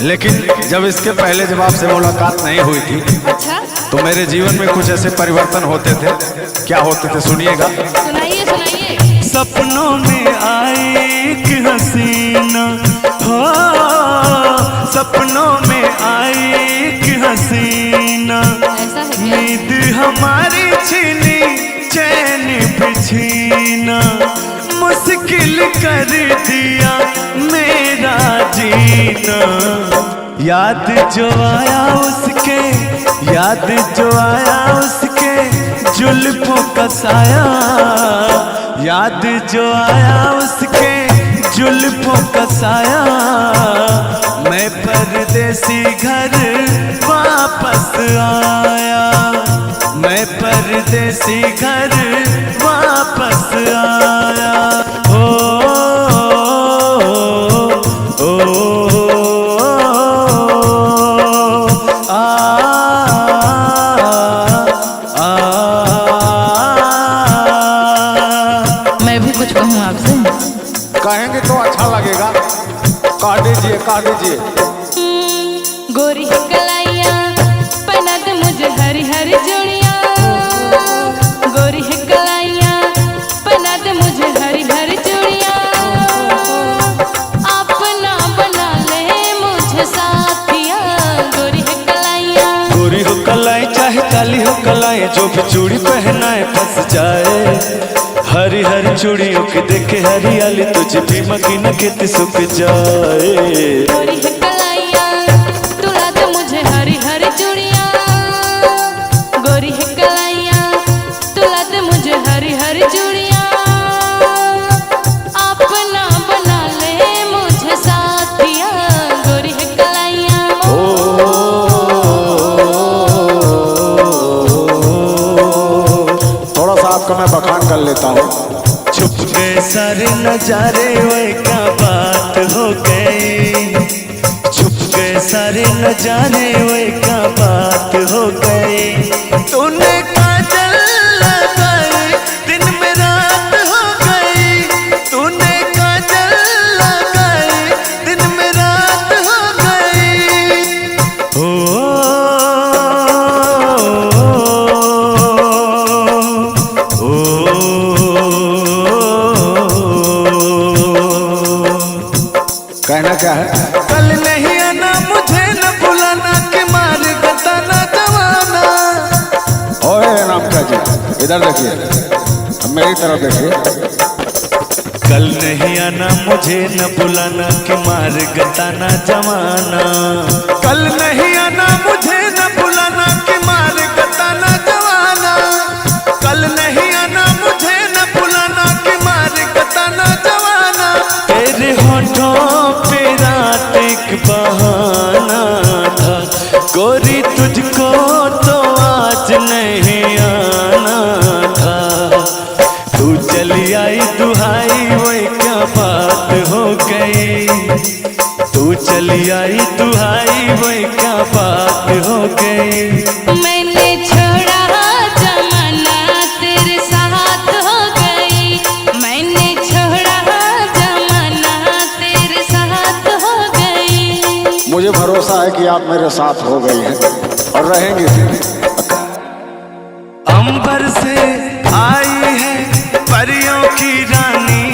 लेकिन जब इसके पहले जब आपसे मुलाकात नहीं हुई थी, अच्छा, तो मेरे जीवन में कुछ ऐसे परिवर्तन होते थे। क्या होते थे सुनिएगा। सुनाइए सुनाइए। सपनों में आई एक हसीना हो, सपनों में आई एक हसीना, ऐसा है क्या? नींद हमारी छीनी चैन भी छीना, मुश्किल कर दिया मेरा जीना। याद जो आया उसके, याद जो आया उसके जुल्फों का साया, याद जो आया उसके जुल्फों का साया, मैं परदेसी घर वापस आया, मैं परदेसी घर वापस आया। ओ, ओ, ओ, आ, आ, मैं भी कुछ कहूँ आपसे? कहेंगे तो अच्छा लगेगा। कह दीजिए, कह दीजिए। गोरी कलाइया पहना दे मुझे हरी हरी चूड़ियाँ, गोरी कलाइया पहना दे मुझे हरी हरी चूड़ियाँ, अपना बना ले मुझे साथिया। गोरी कलाइया, गोरी हो कलाई चाहे काली हो कलाई, जो भी चूड़ी पहनाए फंस जाए। हरी हरी चूड़ियों के देखे हरियाली, तुझे भी मकीन खेती सूख जाए। गोरी कलाइया तुला दे मुझे हरी हरी चूड़ियाँ, गोरी कलाइया तुला दे मुझे हरी हरी चूड़ियाँ, अपना बना ले मुझे साथिया। गोरी कलाइया, थोड़ा सा आपका मैं बखान कर लेता हूँ। छुप गए सारे नजारे वे क्या बात हो गई, छुप गए सारे नजारे वे क्या बात हो गई। तूने काजल लगाई दिन में रात हो गई, तूने काजल लगाई दिन में रात हो गई। ओ, कहना क्या है? कल नहीं आना मुझे न बुलाना कि मार बताना जवाना। ओए नाम क्या जी, इधर देखिए, अब मेरी तरफ देखिए। कल नहीं आना मुझे न बुलाना कि मार गताना जवाना, कल नहीं आना मुझे न बुलाना कि मार गताना जवाना, कल नहीं आना मुझे न बुलाना कि मार गताना जवाना। तेरे होठों पे रात एक बहाना था, गोरी तुझको तो आज नहीं आना था। तू चली आई दुहाई वही क्या बात हो गई, तू चली आई दुहाई वही क्या बात हो गई। मैंने छोड़ा जमाना तेरे साथ हो गई, मैंने छोड़ा जमाना तेरे साथ हो गई। मुझे भरोसा है कि आप मेरे साथ हो गई हैं और रहेंगे भी। अंबर से आई है परियों की रानी,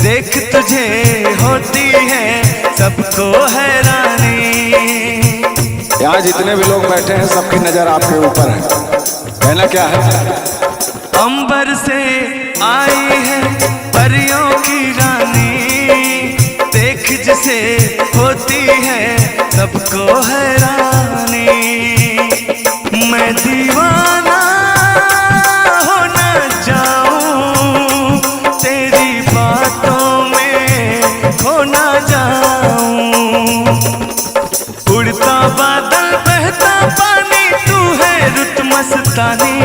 देख तुझे होती है सबको हैरानी। यहाँ जितने भी लोग बैठे हैं सबकी नजर आपके ऊपर है। कहना क्या है? अंबर से आई है परियों की रानी, देख जिसे होती है सबको हैरानी। मैं दीवाना हो न जाऊं, तेरी बातों में खो न जाऊं। उड़ता बादल बहता पानी, तू है रुत मस्तानी,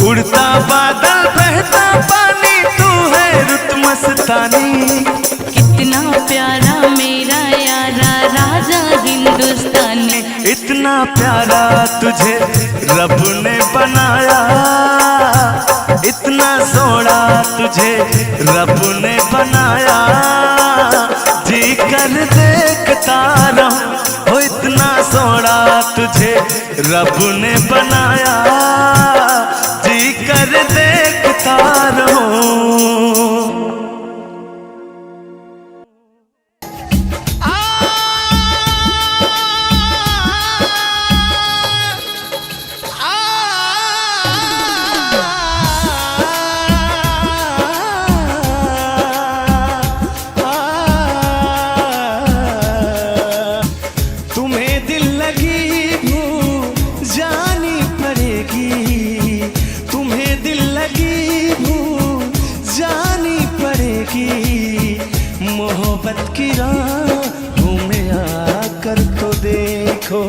उड़ता बादल बहता पानी, तू है रुत मस्तानी। कितना प्यारा मेरा यारा राजा हिंदुस्तानी, इतना प्यारा तुझे रब ने बनाया, इतना सोना तुझे रब ने बनाया। जी कर देखता रहूं, हो इतना सोना तुझे रब ने बनाया, जी कर देखता रहूं। मोहब्बत की राहों में आकर तो देखो,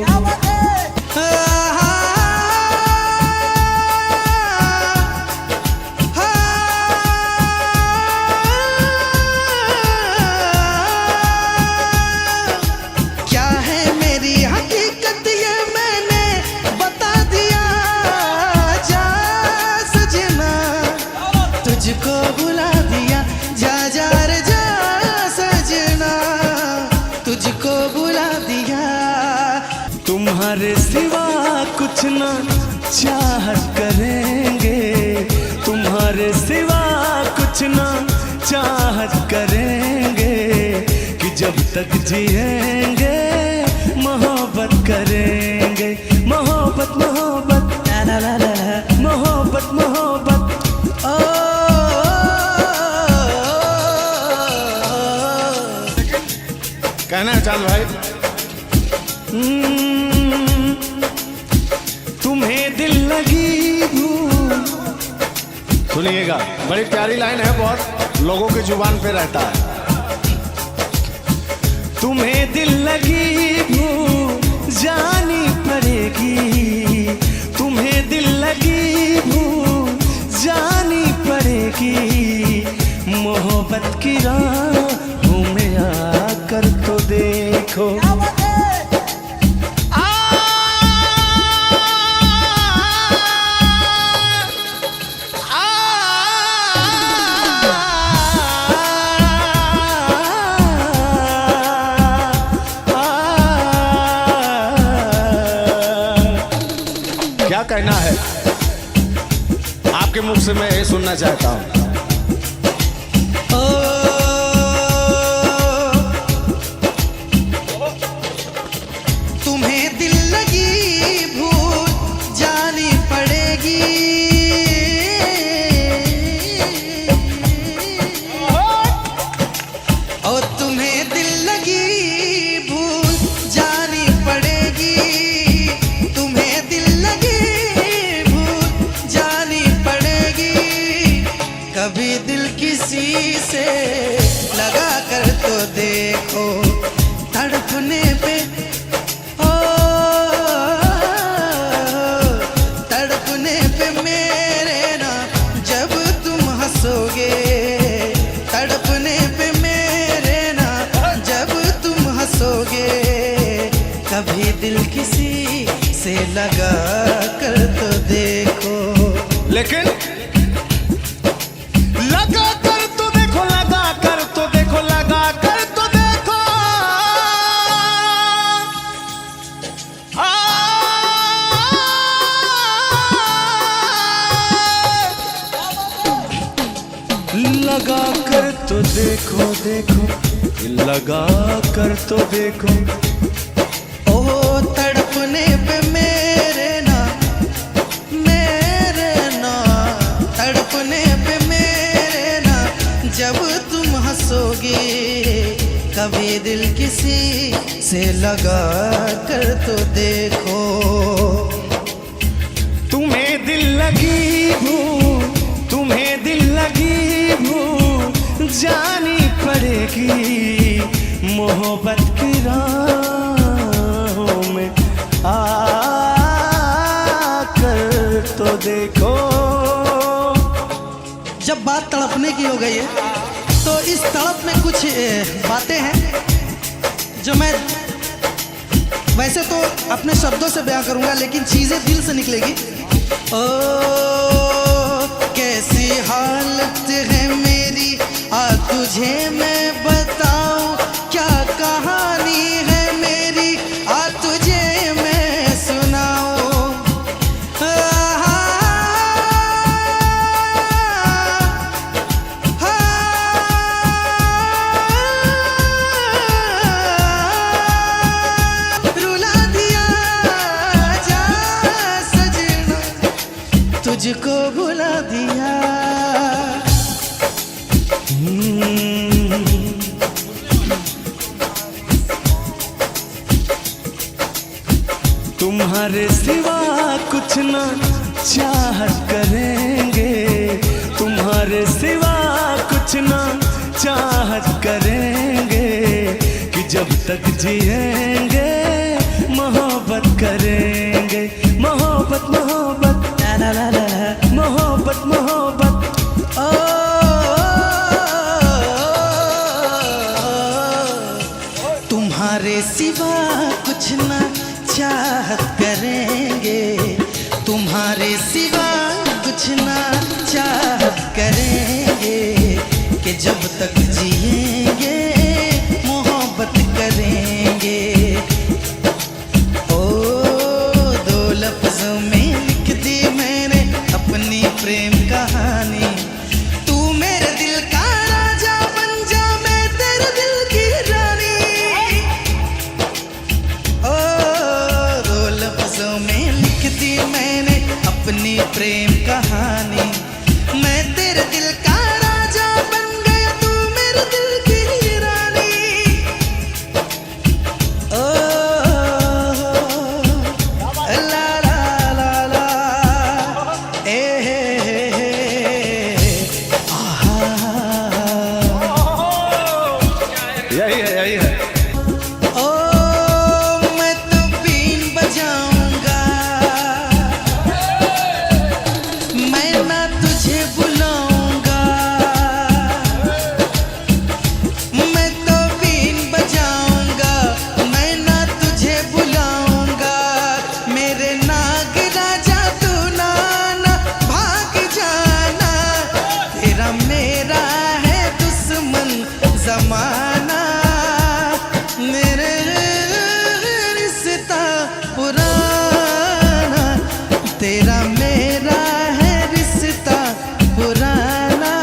क्या है मेरी हकीकत ये मैंने बता दिया, जा सजना तुझको बुला दिया, जा जा रे जा सजना तुझको बुला दिया। तुम्हारे सिवा कुछ ना चाहत करेंगे, तुम्हारे सिवा कुछ ना चाहत करेंगे, कि जब तक जिएंगे मोहब्बत करेंगे, मोहब्बत मोहब्बत ला ला ला ला, मोहब्बत मोहब्बत। कहना है चांद भाई, तुम्हें दिल लगी भूल। सुनिएगा, बड़ी प्यारी लाइन है, बहुत लोगों की जुबान पे रहता है। तुम्हें दिल लगी भूल जानी पड़ेगी, तुम्हें दिल लगी भूल जानी पड़ेगी, मोहब्बत की राहों में आकर तो देखो। क्या कहना है आपके मुख से, मैं ये सुनना चाहता हूँ। तुम्हें दिल लगी भूल जानी पड़ेगी, और तुम्हें दिल लगी भूल जानी पड़ेगी, तुम्हें दिल लगी भूल जानी पड़ेगी, कभी दिल किसी से लगा कर तो देखो, तड़पने पे तड़पने पे मेरे ना जब तुम हंसोगे, तड़पने पे मेरे ना जब तुम हंसोगे, कभी दिल किसी से लगा कर तो देखो। लेकिन लगा कर तो देखो, लगा कर तो देखो, लगा कर तो देखो, लगा कर तो देखो देखो, लगा कर तो देखो, ओ तड़पने पे मेरे ना तड़पने पे मेरे ना जब तुम हंसोगे, कभी दिल किसी से लगा कर तो देखो। तुम्हें दिल लगी भूल, तुम्हें दिल लगी भूल जानी पड़ेगी, मोहब्बत की राहों में आकर तो देखो। जब बात तड़पने की हो गई है तो इस तड़प में कुछ बातें हैं जो मैं वैसे तो अपने शब्दों से बयां करूंगा, लेकिन चीजें दिल से निकलेगी। ओ कैसी हालत है मेरी, आ तुझे मैं बताऊं क्या कहानी है मेरी, तुम्हारे सिवा कुछ ना चाहत करेंगे, तुम्हारे सिवा कुछ ना चाहत करेंगे, कि जब तक जिएंगे मोहब्बत करेंगे। मोहब्बत मोहब्बत ला ला ला ला, मोहब्बत मोहब्बत। तुम्हारे सिवा कुछ ना चाहत करेंगे, तुम्हारे सिवा कुछ ना चाहत करेंगे, कि जब तक जिएंगे मोहब्बत करेंगे। ओ दो लफ्जों में लिख दी मैंने अपनी प्रेम कहानी, तू मेरे दिल का राजा बन जा, मैं तेरे दिल की रानी। ओ दो लफ्जों में लिख दी मैंने अपनी प्रेम कहानी, मैं तेरे दिल का राजा बन गया, तू मेरे दिल की रानी। ओ ला ला ला ला, ए आहा, यही है यही है। ओ मैं तो बीन बजाऊंगा, मैं ना तुझे बुलाऊंगा, मैं तो बीन बजाऊंगा, मैं ना तुझे बुलाऊंगा, मेरे नाग राजा तू ना भाग जाना, तेरा मेरा है दुश्मन जमाना, मेरे रिश्ता पुराना, तेरा मेरा है रिश्ता पुराना,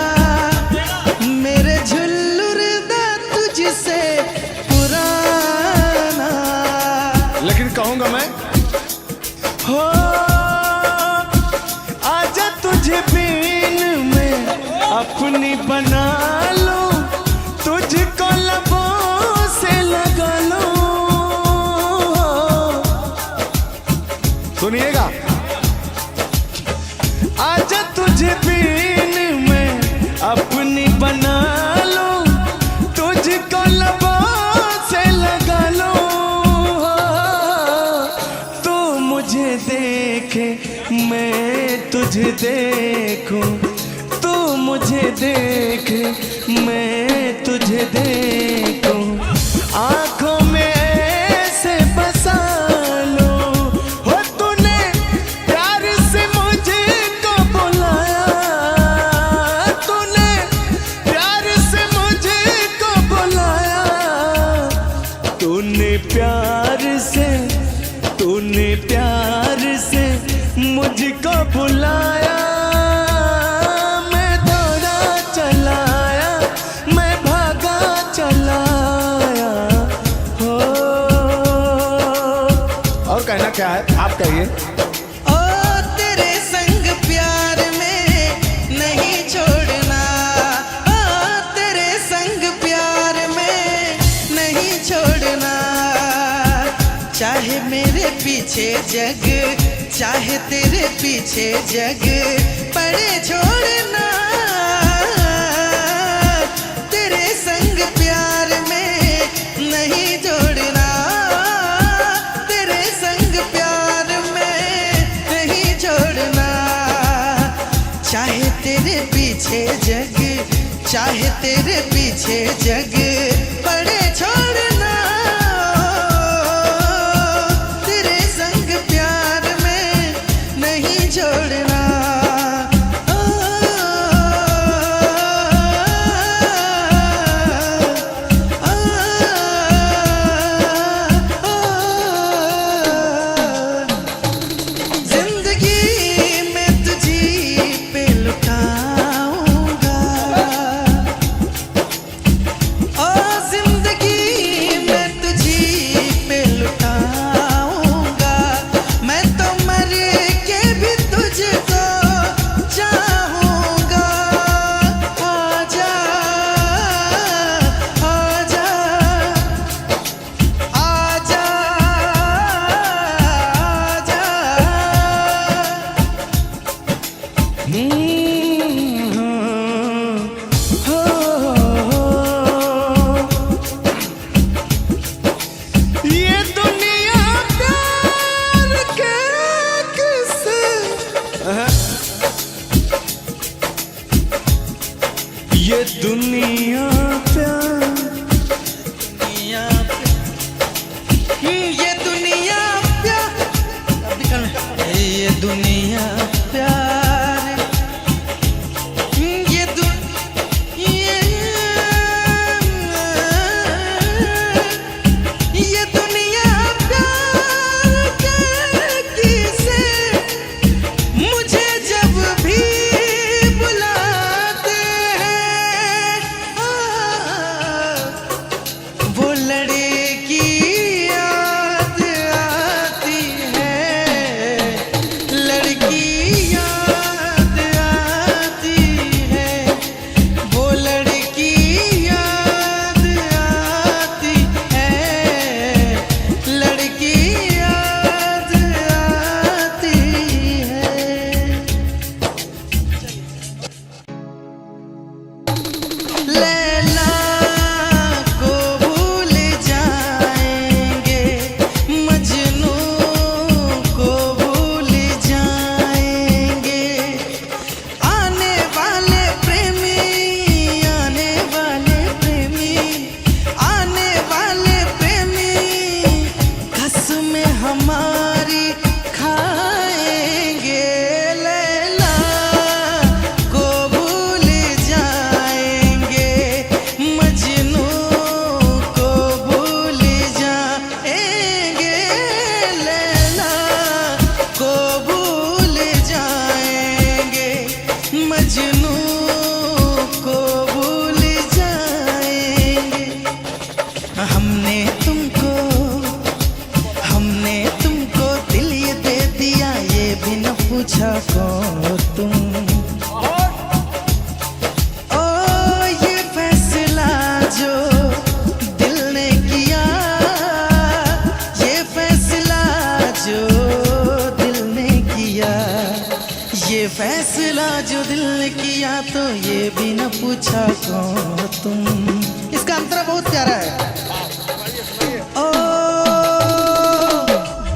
मेरे झुल्लुरदा तुझसे पुराना। लेकिन कहूंगा मैं हो आजा तुझे बीन में अपनी बना लूं, तुझको लबों से लगा लूं। सुनिएगा, आजा तुझे बीन में अपनी बना लूं, तुझको लबों से लगा लूं। तू मुझे देखे मैं तुझे देखूं, तू मुझे देखे मैं तुझे देखूं, आंखों में ऐसे बसा लूं। हो तूने प्यार से मुझको बुलाया, तूने प्यार से मुझको बुलाया, तूने प्यार से मुझको बुलाया, मैं दौड़ा चलाया, मैं भागा चलाया। हो और कहना क्या है आप कहिए। ओ तेरे संग प्यार में नहीं छोड़ना, ओ तेरे संग प्यार में नहीं छोड़ना, चाहे मेरे पीछे जग, चाहे तेरे पीछे जग पड़े छोड़ना, तेरे संग प्यार में नहीं जोड़ना, तेरे संग प्यार में नहीं छोड़ना, चाहे तेरे पीछे जग, चाहे तेरे पीछे जग पड़े छोड़ना, तेरे संग प्यार में नहीं छोड़ना। जिंदगी में तुझी पे लुटाऊंगा, ओ किया तो ये भी न पूछा कौन तुम। इसका अंतरा बहुत प्यारा है। ओ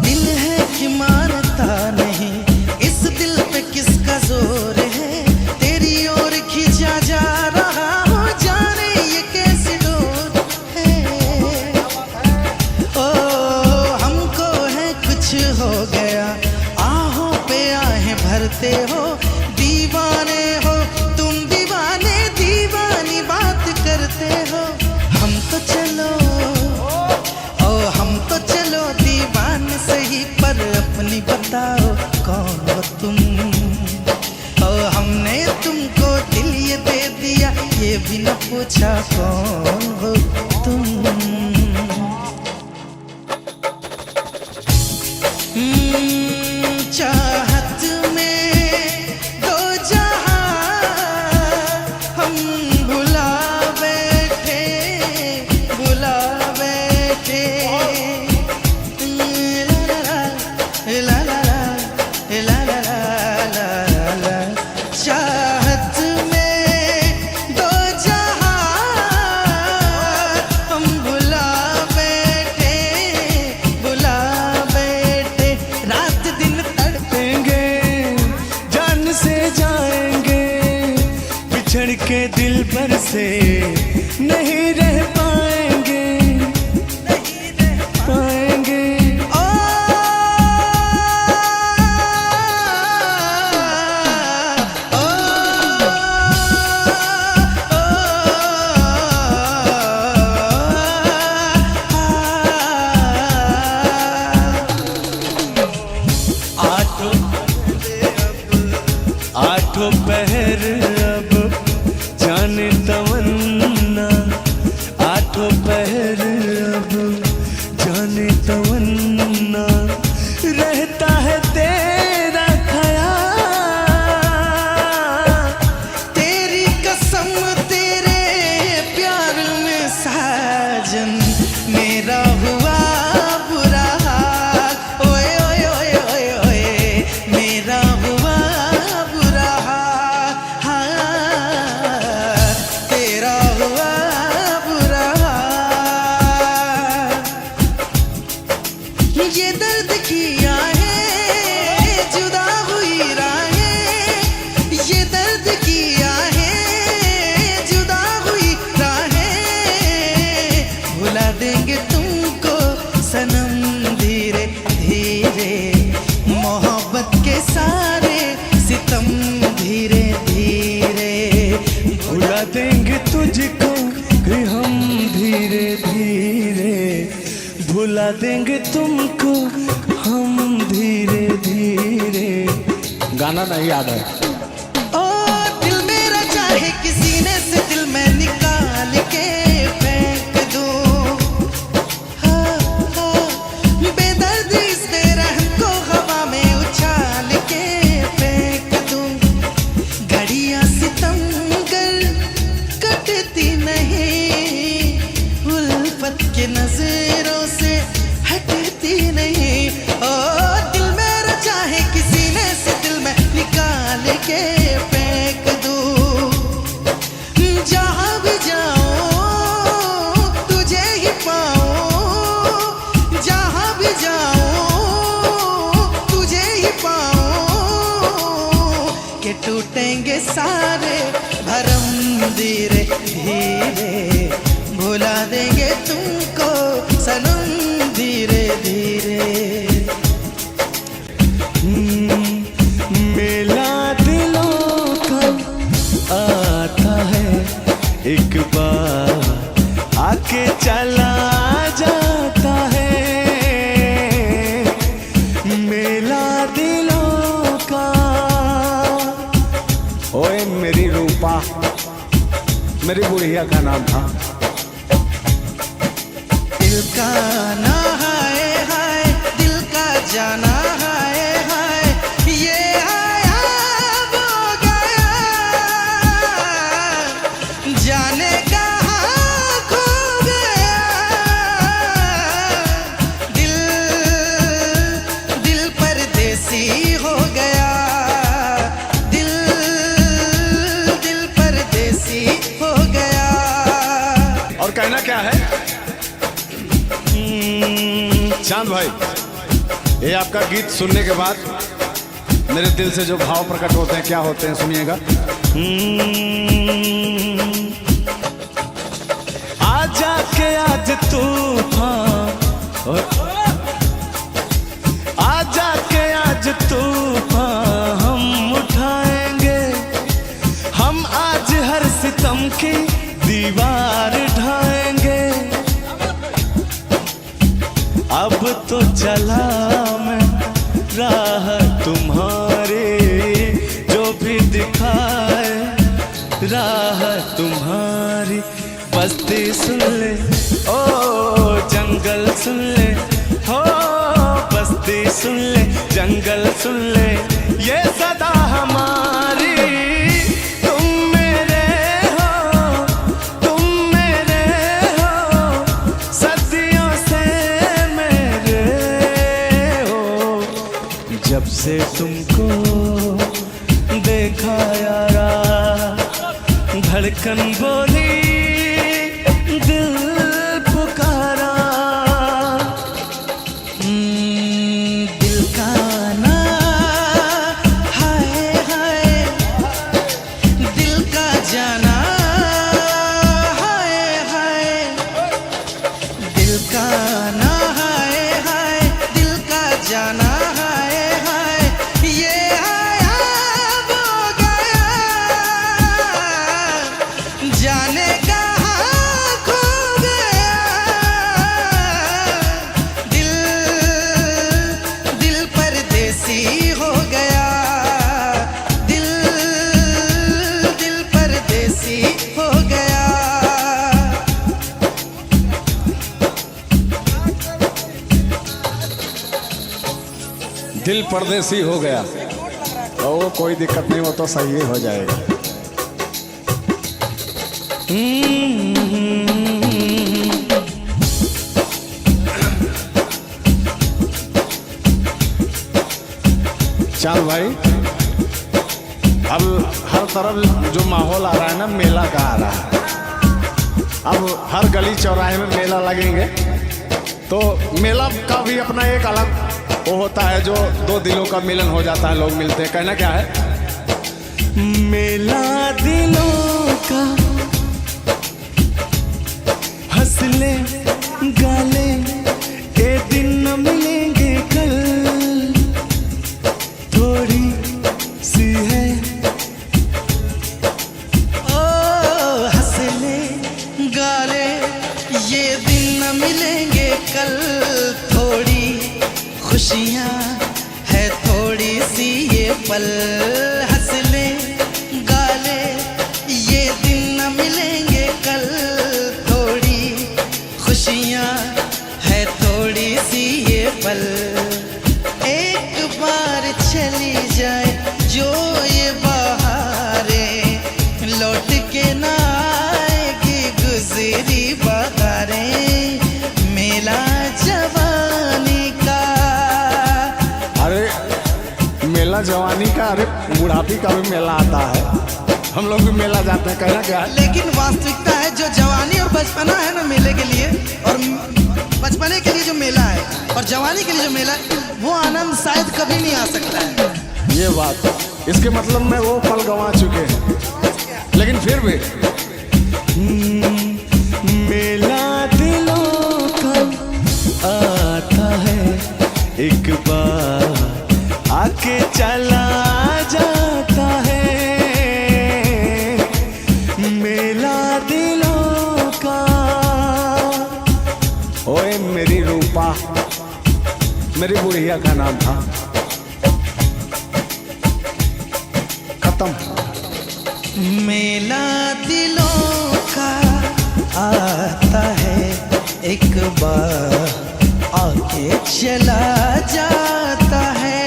दिल है कि मानता नहीं, इस दिल पे किसका जोर है, तेरी ओर खींचा जा रहा हो, जाने ये कैसी डोर है। ओ हमको है कुछ हो गया, आहों पे आहें भरते हो, दीवाने हो तुम दीवाने, दीवानी बात करते हो। हम तो चलो दीवाने सही, पर अपनी बताओ कौन हो तुम। ओ हमने तुमको दिल ये दे दिया, ये भी न पूछा कौन हो तुम। चाहत में दो जहां हम भुला बैठे, भुला बैठे। ला ला ला ला ला ला ला। चाहत में दो जहां हम भुला बैठे, भुला बैठे। रात दिन तड़पेंगे, जान से जाएंगे, बिछड़ के दिल भर से नहीं रह पाएंगे, नहीं रह पाएंगे। आठों पहर अब जाने तमन्ना, आठों पहर अब जाने तमन्ना, रहता है तेरा ख्याल। तेरी कसम तेरे प्यार में साजन, मेरा हुआ बुरा हाल। ओए ओए ओए ओए ओए, मेरा हुआ बुरा हाल, तेरा हुआ बुरा हाल। ये दर्द किया है जुदा हुई राहें, ये दर्द किया है जुदा हुई राहें। भुला देंगे तुमको सनम धीरे धीरे, मोहब्बत के सारे सितम धीरे धीरे। भुला देंगे तुझको भी हम धीरे धीरे, भुला देंगे तुमको हम धीरे धीरे। गाना नहीं याद है। ओ दिल मेरा चाहे कि सीने से दिल में निकाल के फेंक दूं, हाँ, हाँ, बेदर्दी इस बेरहम को हवा में उछाल के फेंक दूं। घड़ियां सितमगर कटती नहीं, उल्फत के नजरों से हटती नहीं। ओ दिल मेरा चाहे कि सीने से दिल में निकाल के फेंक दूं। जहां भी जाऊं तुझे ही पाऊं, जहां भी जाऊं तुझे ही पाऊं। के टूटेंगे सारे भरम धीरे धीरे, भुला देंगे तुमको सनम धीरे धीरे। मेला दिलों का आता है, एक बार आके चला जाता है। मेला दिलों का। ओए मेरी रूपा, मेरी बुढ़िया का नाम था। दिल का ना हाय हाय, दिल का जाना हाय हाय, ये आया वो गया, जाने कहाँ खो गया। दिल दिल परदेसी हो गया, दिल और कहना क्या है? चांद भाई, ये आपका गीत सुनने के बाद मेरे दिल से जो भाव प्रकट होते हैं क्या होते हैं सुनिएगा। आजा के आज तूफान, आजा के आज तूफान हम उठाएंगे, हम आज हर सितम की दीवार ढाएंगे। अब तो चला मैं राह तुम्हारी, जो भी दिखाए राह तुम्हारी। बस्ती सुन ले ओ जंगल सुन ले, हो बस्ती सुन ले जंगल सुन ले, ये सदा हमारी। तुम मेरे हो, तुम मेरे हो, सदियों से मेरे हो। जब से तुमको देखा यारा, धड़कन बोली दिल पुकारा। दिल का ना हाय हाय, दिल का जाना हाय हाय, दिल का ना हाय हाय, दिल का जाना हाय हाय, ये आया वो गया, जाने कहाँ खो गया। दिल दिल परदेसी हो गया, दिल दिल परदेसी हो गया। दिल परदेसी हो गया, ओ कोई दिक्कत नहीं, वो तो सही ही हो जाएगा। चांद भाई, अब हर तरफ जो माहौल आ रहा है ना, मेला का आ रहा है। अब हर गली चौराहे में मेला लगेंगे, तो मेला का भी अपना एक अलग वो होता है, जो दो दिलों का मिलन हो जाता है, लोग मिलते हैं। कहना क्या है? मेला दिलों का, हंस ले गाले, ये दिन न मिलेंगे कल, थोड़ी सी है ओ हंस ले गाले, ये दिन न मिलेंगे कल, थोड़ी खुशियाँ है थोड़ी सी ये पल। हंस ले गाले, ये दिन न मिलेंगे कल, थोड़ी खुशियाँ है थोड़ी सी ये पल। एक बार चली जाए जो ये बहारें, लौट के ना आएगी गुजरी बहारें। मेला जवानी का, अरे मेला जवानी का, अरे बुढ़ापी का भी मेला आता है, हम लोग भी मेला जाते हैं। कहना क्या है? लेकिन वास्तविकता है जो जवानी और बचपना है ना मेले के लिए, और बचपने के लिए जो मेला है और जवानी के लिए जो मेला है, वो आनंद शायद कभी नहीं आ सकता है। ये बात, इसके मतलब में वो पल गंवा चुके हैं, लेकिन फिर भी मेला दिलों का आता है, एक बार आके चला जाता है। मेला दिलों का, ओए मेरी रूपा, मेरी बुढ़िया का नाम था, खत्म। मेला दिलों का आता है, एक बार आके चला जाता है।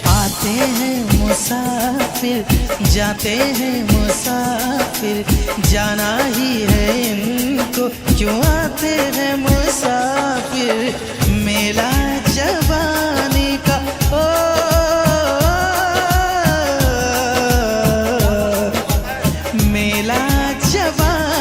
आते हैं मुसाफिर, जाते हैं मुसाफिर, जाना ही है इनको, क्यों आते हैं मुसाफिर। मेला जवानी का, ओ मेला जवानी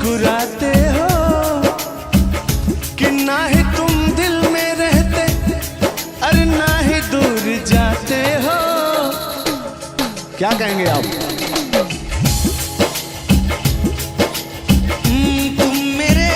मुस्कुराते हो कि ना ही तुम दिल में रहते, अरे ना ही दूर जाते हो। क्या कहेंगे आप? तुम मेरे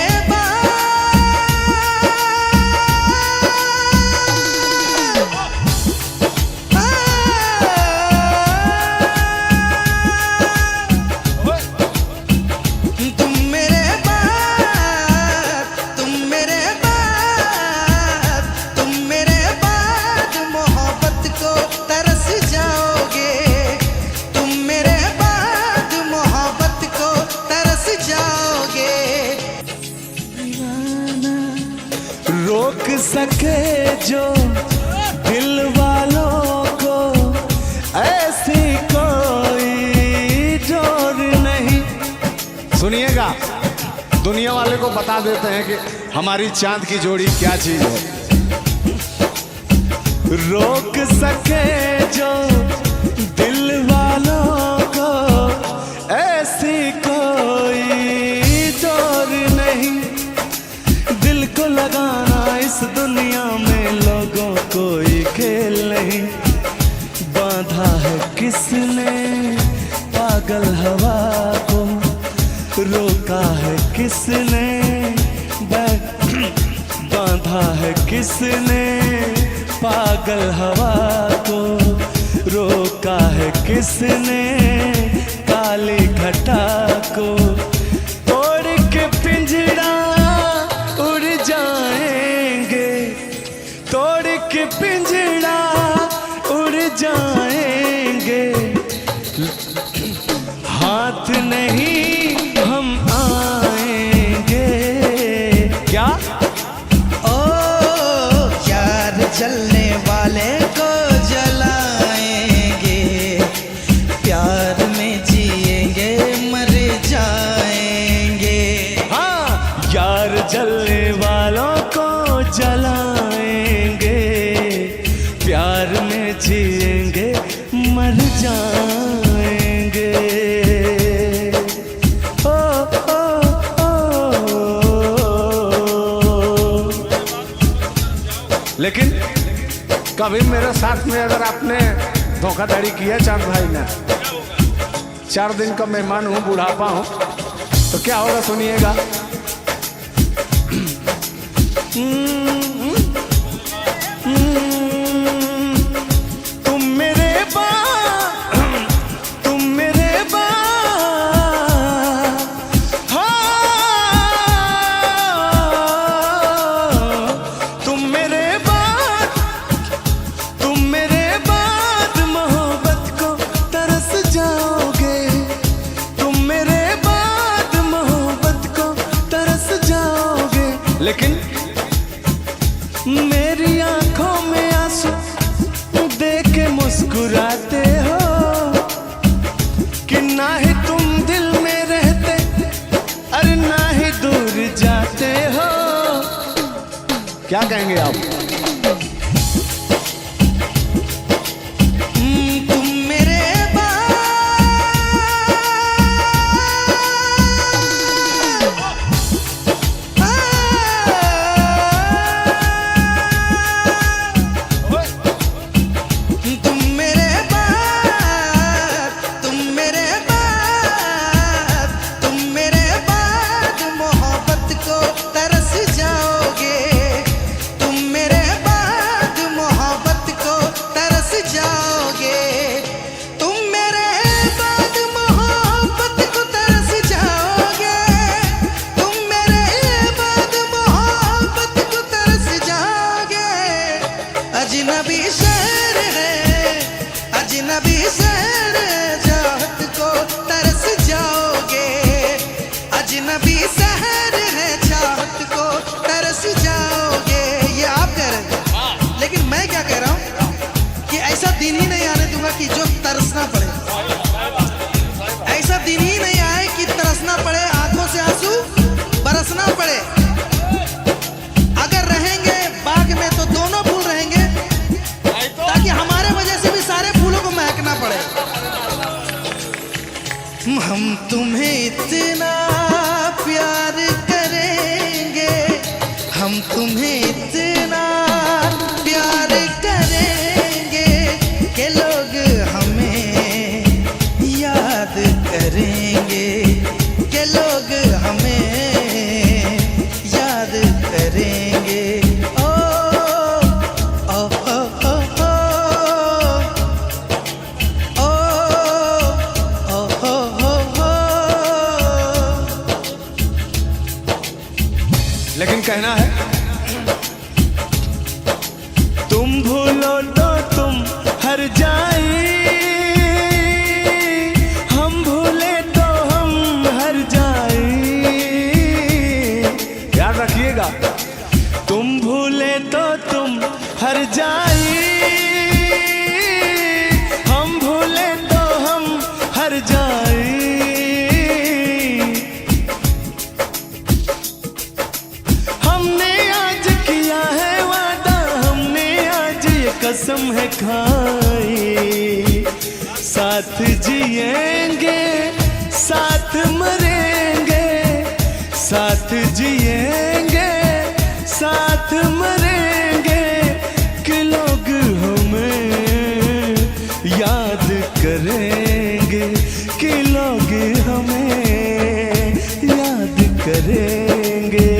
रोक सके जो दिल वालों को ऐसी कोई जोर नहीं। सुनिएगा, दुनिया वाले को बता देते हैं कि हमारी चांद की जोड़ी क्या चीज है। रोक सके जो दिल वालों को ऐसी कोई जोर नहीं। दिल को लगाना इस दुनिया में लोगों कोई खेल नहीं। बांधा है किसने पागल हवा को, रोका है किसने बांधा है किसने पागल हवा को, रोका है किसने काली घटा को। तोड़ के पिंजरा उड़ जाएंगे, तोड़ के पिंजरा उड़ जाएंगे, हाथ नहीं हम आएंगे। क्या? ओ यार जलने वाले को जलाएंगे, प्यार में जिएंगे मर जाएंगे। हाँ, यार जलने वालों को जलाएंगे, प्यार में जिएंगे मर जाएंगे। ओ, ओ, ओ, लेकिन कभी मेरे साथ में अगर आपने धोखाधड़ी किया चांद भाई ने, 4 दिन का मेहमान हूँ, बुढ़ापा हूँ, तो क्या होगा सुनिएगा। तुम मेरे तुम मेरे तुम मेरे तुम मेरे बाद मोहब्बत को तरस जाओगे। तुम मेरे बाद मोहब्बत को तरस जाओगे। लेकिन मेरी आंखों में आंसू देख के मुस्कुराते हो कि ना ही तुम दिल में रहते, अरे ना ही दूर जाते हो। क्या कहेंगे आप? तुम मेरे अजनबी शहर है, अजनबी शहर चाहत को तरस जाओगे। अजनबी शहर है चाहत को तरस जाओगे। ये आप कह रहे हैं, लेकिन मैं क्या कह रहा हूँ कि ऐसा दिन ही नहीं आने दूंगा कि जो तरसना पड़े। ऐसा दिन ही नहीं आए कि तरसना पड़े, आंखों से आंसू बरसना पड़े। अगर रहेंगे बाग में तो दोनों फूल रहेंगे, ताकि हमारे वजह से भी सारे फूलों को महकना पड़े। हम तुम्हें इतना प्यार लेकिन कहना है तुम भूलो तो तुम हर जाए, हम भूले तो हम हर जाए। याद रखिएगा, तुम भूले तो तुम हर जाए, हम भूले तो हम हर जाए। हमने आज किया है वादा, हमने आज ये कसम है खाई, साथ जिएंगे साथ मरेंगे, साथ जिएंगे साथ मरेंगे, कि लोग हमें याद करेंगे, कि लोग हमें याद करेंगे।